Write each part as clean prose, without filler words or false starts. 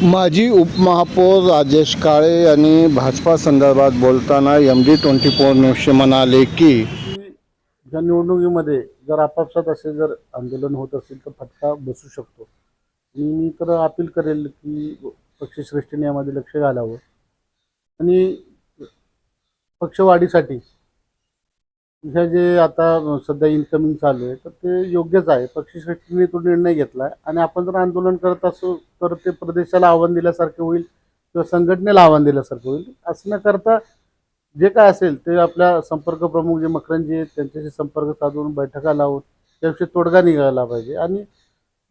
माजी उपमहापौर राजेश काळे यांनी भाजपा संदर्भात बोलताना MD24 न्यूजशी म्हणाले की या निवडणुकीमध्ये जर आपापसात असे जर आंदोलन होत असेल तर फटका बसू शकतो. मी तर अपील करेल की पक्षश्रेष्ठींनी यामध्ये लक्ष घालावं आणि पक्षवाढीसाठी ह्या जे आता सध्या इन्कमिंग चालू आहे तर ते योग्यच आहे. पक्षश्रेष्ठींनी तो निर्णय घेतला आहे आणि आपण जर आंदोलन करत असू तर ते प्रदेशाला आव्हान दिल्यासारखे होईल किंवा संघटनेला आव्हान दिल्यासारखं होईल. असं न करता जे काय असेल ते आपल्या संपर्क प्रमुख जे मकरंजी आहेत त्यांच्याशी संपर्क साधून बैठका लावून त्याविषयी तोडगा निघाला पाहिजे. आणि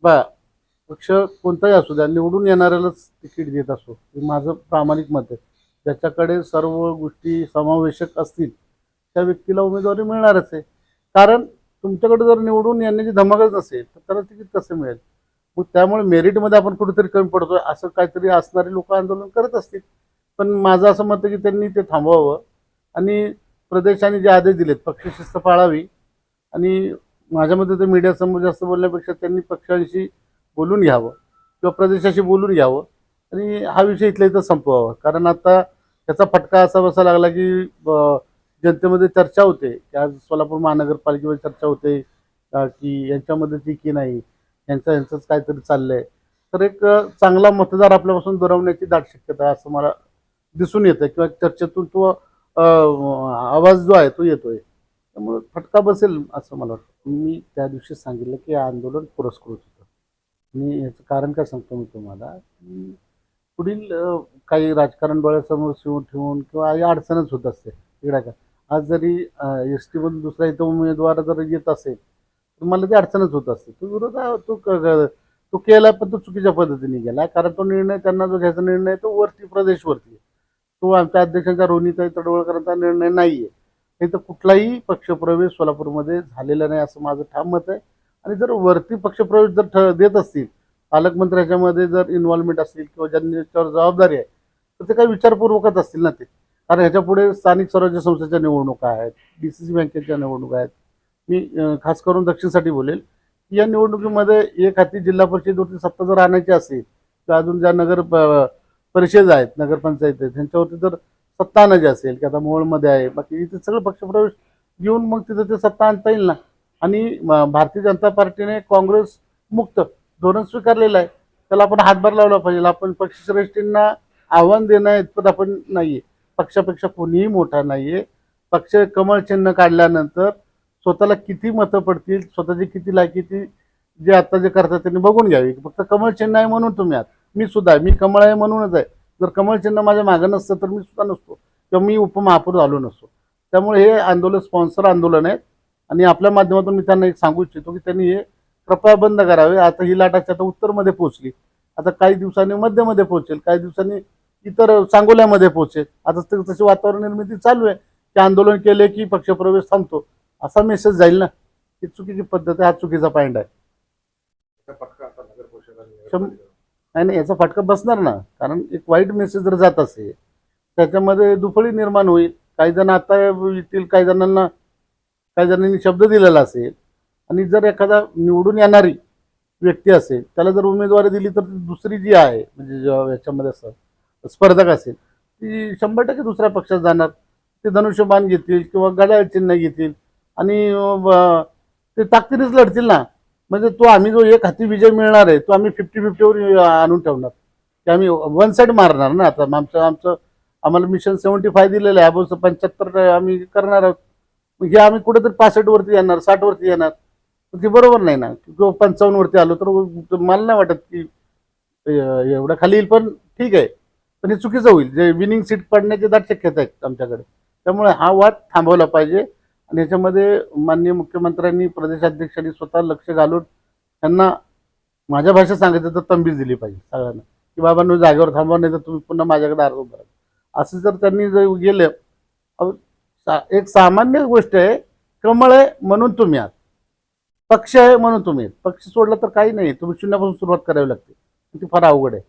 पक्ष कोणताही असू द्या निवडून येणाऱ्यालाच तिकीट देत असो हे माझं प्रामाणिक मत आहे. ज्याच्याकडे सर्व गोष्टी समावेशक असतील त्या व्यक्तीला उमेदवारी मिळणारच आहे. कारण तुमच्याकडे जर निवडून येण्याची धमकच नसेल तर त्याला तिकीट कसं मिळेल. मग त्यामुळे मेरिटमध्ये आपण कुठेतरी कमी पडतोय असं काहीतरी असणारे लोक आंदोलन करत असतील. पण माझं असं मत आहे की त्यांनी ते थांबवावं आणि प्रदेशाने जे आदेश दिलेत पक्षशिस्त पाळावी आणि माझ्या मते ते मीडियासमोर जास्त बोलण्यापेक्षा त्यांनी पक्षांशी बोलून घ्यावं किंवा प्रदेशाशी बोलून घ्यावं आणि हा विषय इथल्या इथं संपवावा. कारण आता त्याचा फटका असा बसा लागला की जनतेमध्ये चर्चा होते की आज सोलापूर महानगरपालिकेमध्ये चर्चा होते की यांच्यामध्ये ती की नाही यांचंच काहीतरी चाललंय. तर एक चांगला मतदार आपल्यापासून दुरावण्याची दाट शक्यता आहे असं मला दिसून येतं किंवा चर्चेतून तो आवाज जो आहे तो येतोय. त्यामुळे फटका बसेल असं मला वाटतं. मी त्या दिवशी सांगितलं की हे आंदोलन पुरस्कृत होतं. मी याचं कारण काय सांगतो मी तुम्हाला की पुढील काही राजकारण डोळ्यासमोर ठेवून किंवा काही अडचणच होत असते इकडे का. आज जरी ST मधून दुसरा इथं उमेदवार जर येत असेल तर मला ती अडचणच होत असते. तो विरोध तो केला पण तो चुकीच्या पद्धतीने गेला. कारण तो निर्णय त्यांना जो घ्यायचा निर्णय तो वरती प्रदेशवरती तो आमच्या अध्यक्षांच्या रोहिणीताई तडवळकरांचा निर्णय नाहीये. इथं कुठलाही पक्षप्रवेश सोलापूरमध्ये झालेला नाही असं माझं ठाम मत आहे. आणि जर वरती पक्षप्रवेश जर देत असतील पालकमंत्र्याच्यामध्ये जर इन्व्हॉल्वमेंट असतील किंवा ज्यांनी त्याच्यावर जबाबदारी आहे तर ते काही विचारपूर्वकच असतील ना ते. कारण ह्याच्या पुढे स्थानिक स्वराज्य संस्थेच्या निवडणुका आहेत, DCC बँकेच्या निवडणुका आहेत. मी खास करून दक्षिणसाठी बोलेल की या निवडणुकीमध्ये एक हाती जिल्हा परिषदेवरती सत्ता जर आणायची असेल तर अजून ज्या नगर परिषद आहेत नगरपंचायत आहेत त्यांच्यावरती जर सत्ता आणायची असेल की आता मोहोळमध्ये आहे बाकी इथे सगळं पक्षप्रवेश घेऊन मग तिथं ते सत्ता आणता येईल ना. आणि भारतीय जनता पार्टीने काँग्रेस मुक्त धोरण स्वीकारलेलं आहे. त्याला आपण हातभार लावला पाहिजे. आपण पक्षश्रेष्ठींना आव्हान देणं इतपत आपण नाहीये. पक्षापेक्षा कोणीही मोठा नाहीये. पक्ष कमळ चिन्ह काढल्यानंतर स्वतःला किती मतं पडतील स्वतःची किती लायकी ती जे आता जे करतात त्यांनी बघून घ्यावी. फक्त कमळ चिन्ह आहे म्हणून तुम्ही आहात. मी सुद्धा आहे. मी कमळ आहे म्हणूनच आहे. जर कमळ चिन्ह माझ्या मागं नसतं तर मी सुद्धा नसतो किंवा मी उपमहापौर झालो नसतो. त्यामुळे हे आंदोलन स्पॉन्सर आंदोलन आहे आणि आपल्या माध्यमातून मी त्यांना एक सांगू इच्छितो की त्यांनी हे कृपया बंद करावे. आता ही लाटाची आता उत्तरमध्ये पोहोचली. आता काही दिवसांनी मध्यमध्ये पोहोचेल, काही दिवसांनी इतर सांगोल्यामध्ये पोहोचेल. आता तशी वातावरण निर्मिती चालू आहे की आंदोलन केले की पक्षप्रवेश थांबतो असा मेसेज जाईल ना. ही चुकीची पद्धत आहे. हा चुकीचा पॉईंट आहे. नाही याचा फटका बसणार ना. कारण एक वाईट मेसेज जर जात असेल त्याच्यामध्ये दुफळी निर्माण होईल. काही जण आता येतील, काही जणांनी शब्द दिलेला असेल आणि जर एखादा निवडून येणारी व्यक्ती असेल त्याला जर उमेदवारी दिली तर दुसरी जी आहे म्हणजे याच्यामध्ये असं स्पर्धक असेल ती 100% दुसऱ्या पक्षात जाणार. ते धनुष्यबाण घेतील किंवा घड्याळ चिन्ह घेतील आणि ते ताकदीनेच लढतील ना. म्हणजे तो आम्ही जो एक हाती विजय मिळणार आहे तो आम्ही 50-50वर आणून ठेवणार की आम्ही वन साईड मारणार ना. आता आम्हाला मिशन 75 दिलेलं आहे. 75 आम्ही करणार आहोत. हे आम्ही कुठेतरी 65 वरती येणार, 60 वरती येणार. ते बरोबर नाही ना. किंवा 55 वरती आलो तर मला नाही वाटत की एवढं खाली येईल. पण ठीक आहे पण हे चुकीचं होईल. जे विनिंग सीट पडण्याची दाट शक्यता आहे आमच्याकडे. त्यामुळे हा वाद थांबवला पाहिजे आणि याच्यामध्ये माननीय मुख्यमंत्र्यांनी प्रदेशाध्यक्षांनी स्वतः लक्ष घालून त्यांना माझ्या भाषेत सांगायचं तर तंबीज दिली पाहिजे सगळ्यांना की बाबांनो जागेवर थांबवा नाही तर तुम्ही पुन्हा माझ्याकडे अर्ज भरा. असं जर त्यांनी जर गेलं एक सामान्य गोष्ट आहे. कमळ आहे म्हणून तुम्ही आहात, पक्ष आहे म्हणून तुम्ही. पक्ष सोडला तर काही नाही. तुम्ही शून्यापासून सुरुवात करावी लागते. ती फार अवघड आहे.